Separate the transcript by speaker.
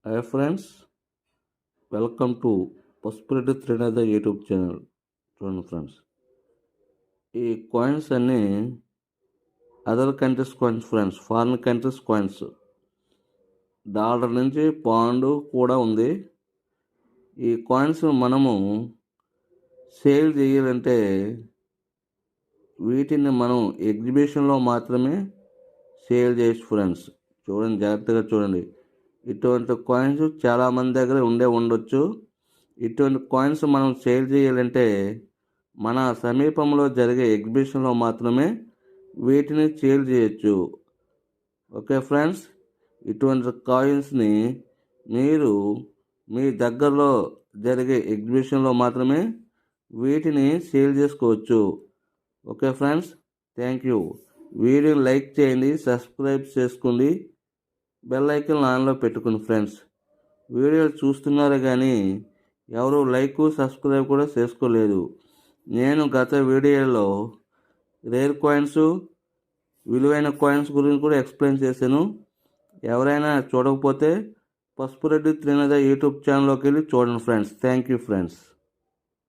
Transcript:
Speaker 1: Hi friends, welcome to Pasupureddy Trineda YouTube channel. చూడండి friends, ఈ coins అన్నీ other countries coins friends, foreign countries coins. Dollar నుంచి pound కూడా ఉంది. ఈ కాయిన్స్ మనము సేల్ చేయాలంటే వీటిని మనం ఎగ్జిబిషన్లో మాత్రమే సేల్ చేయొచ్చు ఫ్రెండ్స్. చూడండి, జాగ్రత్తగా చూడండి. ఇటువంటి కాయిన్స్ చాలామంది దగ్గర ఉండొచ్చు. ఇటువంటి కాయిన్స్ మనం సేల్ చేయాలంటే మన సమీపంలో జరిగే ఎగ్జిబిషన్లో మాత్రమే వీటిని సేల్ చేయొచ్చు. ఓకే ఫ్రెండ్స్, ఇటువంటి కాయిన్స్ని మీరు మీ దగ్గరలో జరిగే ఎగ్జిబిషన్లో మాత్రమే వీటిని సేల్ చేసుకోవచ్చు. Okay friends, thank you. వీడియోని లైక్ చేయండి, సబ్స్క్రైబ్ చేసుకోండి, బెల్ ఐకాన్ ఆన్లో పెట్టుకుని ఫ్రెండ్స్. వీడియోలు చూస్తున్నారు కానీ ఎవరు లైక్ సబ్స్క్రైబ్ కూడా చేసుకోలేదు. నేను గత వీడియోలో రేర్ కాయిన్స్, విలువైన కాయిన్స్ గురించి కూడా ఎక్స్ప్లెయిన్ చేశాను. ఎవరైనా చూడకపోతే పసుపురెడ్డి త్రినేద యూట్యూబ్ ఛానల్లోకి వెళ్ళి చూడండి ఫ్రెండ్స్. Thank you friends.